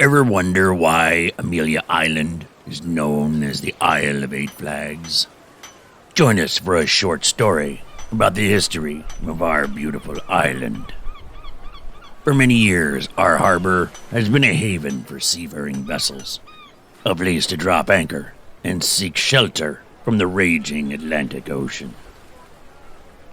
Ever wonder why Amelia Island is known as the Isle of Eight Flags? Join us for a short story about the history of our beautiful island. For many years, our harbor has been a haven for seafaring vessels, a place to drop anchor and seek shelter from the raging Atlantic Ocean.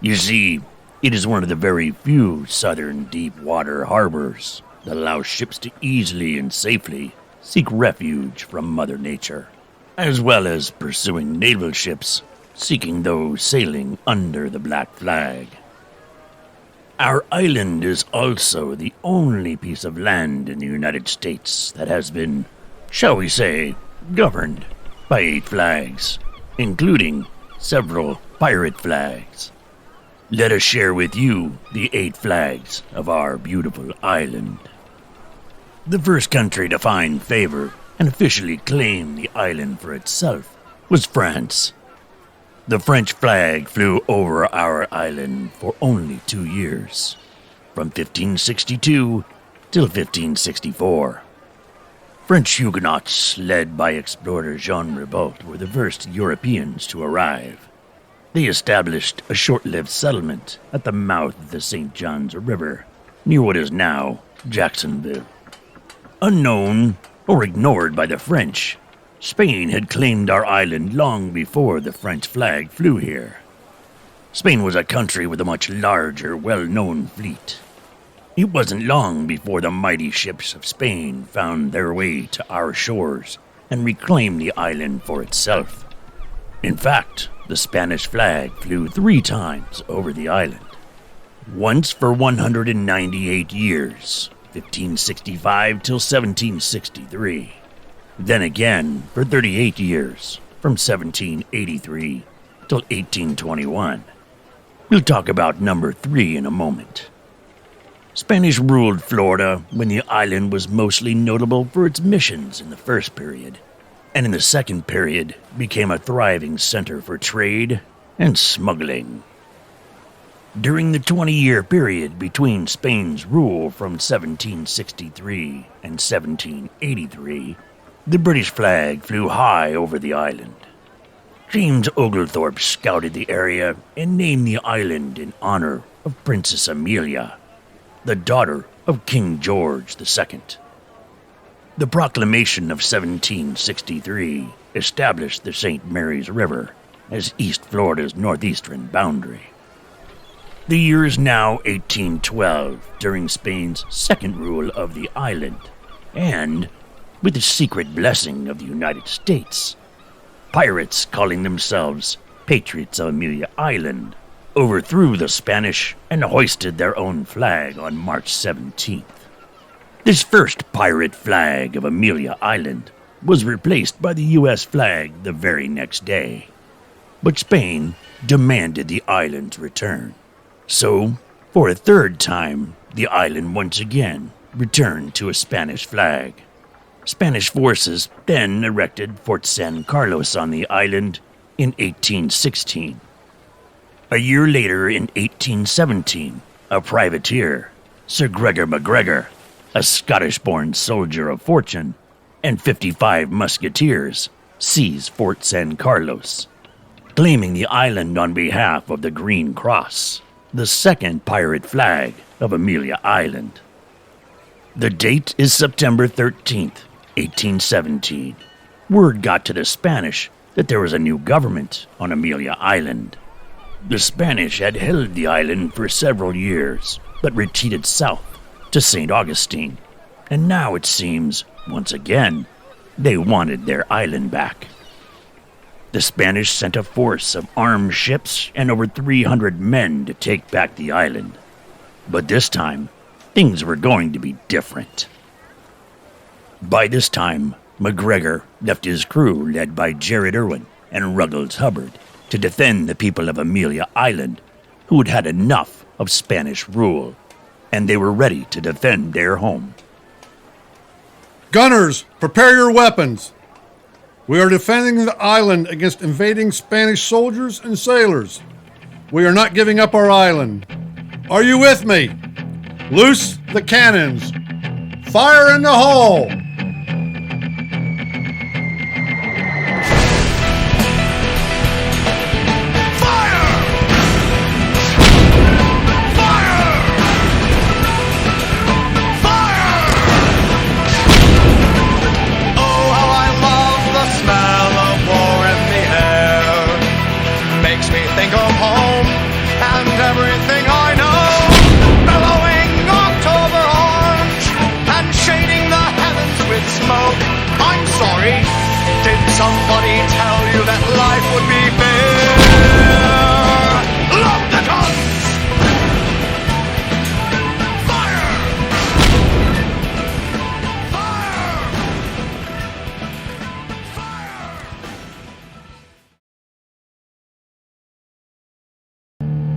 You see, it is one of the very few southern deep water harbors that allows ships to easily and safely seek refuge from Mother Nature, as well as pursuing naval ships seeking those sailing under the black flag. Our island is also the only piece of land in the United States that has been, shall we say, governed by 8 flags, including several pirate flags. Let us share with you the 8 flags of our beautiful island. The first country to find favor and officially claim the island for itself was France. The French flag flew over our island for only 2 years, from 1562 till 1564. French Huguenots, led by explorer Jean Ribault, were the first Europeans to arrive. They established a short-lived settlement at the mouth of the St. Johns River, near what is now Jacksonville. Unknown or ignored by the French, Spain had claimed our island long before the French flag flew here. Spain was a country with a much larger, well-known fleet. It wasn't long before the mighty ships of Spain found their way to our shores and reclaimed the island for itself. In fact, the Spanish flag flew 3 times over the island. Once for 198 years, 1565 till 1763. Then again for 38 years, from 1783 till 1821. We'll talk about number 3 in a moment. Spanish ruled Florida when the island was mostly notable for its missions in the first period, and in the second period became a thriving center for trade and smuggling. During the 20-year period between Spain's rule from 1763 and 1783, the British flag flew high over the island. James Oglethorpe scouted the area and named the island in honor of Princess Amelia, the daughter of King George II. The Proclamation of 1763 established the St. Mary's River as East Florida's northeastern boundary. The year is now 1812, during Spain's second rule of the island, and, with the secret blessing of the United States, pirates calling themselves Patriots of Amelia Island overthrew the Spanish and hoisted their own flag on March 17th. This first pirate flag of Amelia Island was replaced by the U.S. flag the very next day, but Spain demanded the island's return. So, for a third time, the island once again returned to a Spanish flag. Spanish forces then erected Fort San Carlos on the island in 1816. A year later, in 1817, a privateer, Sir Gregor MacGregor, a Scottish-born soldier of fortune, and 55 musketeers, seized Fort San Carlos, claiming the island on behalf of the Green Cross, the second pirate flag of Amelia Island. The date is September 13th, 1817. Word got to the Spanish that there was a new government on Amelia Island. The Spanish had held the island for several years, but retreated south to St. Augustine, and now it seems, once again, they wanted their island back. The Spanish sent a force of armed ships and over 300 men to take back the island. But this time, things were going to be different. By this time, MacGregor left his crew led by Jared Irwin and Ruggles Hubbard to defend the people of Amelia Island, who had had enough of Spanish rule, and they were ready to defend their home. Gunners, prepare your weapons. We are defending the island against invading Spanish soldiers and sailors. We are not giving up our island. Are you with me? Loose the cannons. Fire in the hole!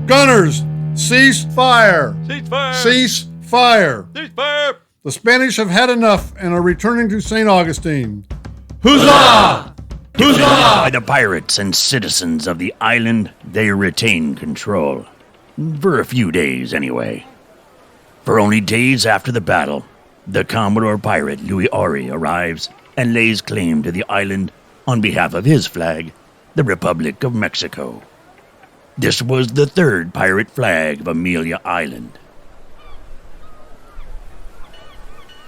Gunners, cease fire! Ceasefire! Cease fire! Ceasefire! The Spanish have had enough and are returning to St. Augustine. Huzzah! By the pirates and citizens of the island, they retain control. For a few days, anyway. For only days after the battle, the Commodore pirate Louis Ori arrives and lays claim to the island on behalf of his flag, the Republic of Mexico. This was the third pirate flag of Amelia Island.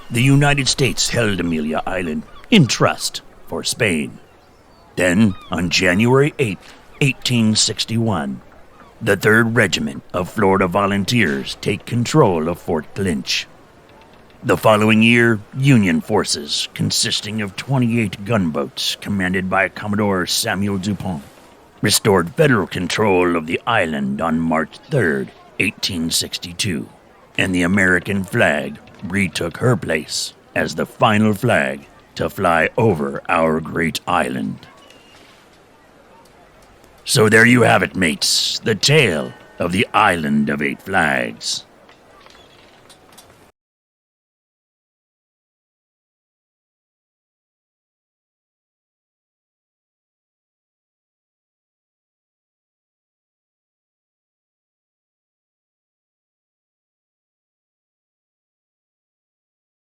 The United States held Amelia Island in trust for Spain. Then, on January 8, 1861, the 3rd Regiment of Florida Volunteers take control of Fort Clinch. The following year, Union forces, consisting of 28 gunboats commanded by Commodore Samuel Dupont, restored federal control of the island on March 3, 1862, and the American flag retook her place as the final flag to fly over our great island. So there you have it, mates, the tale of the Island of 8 Flags.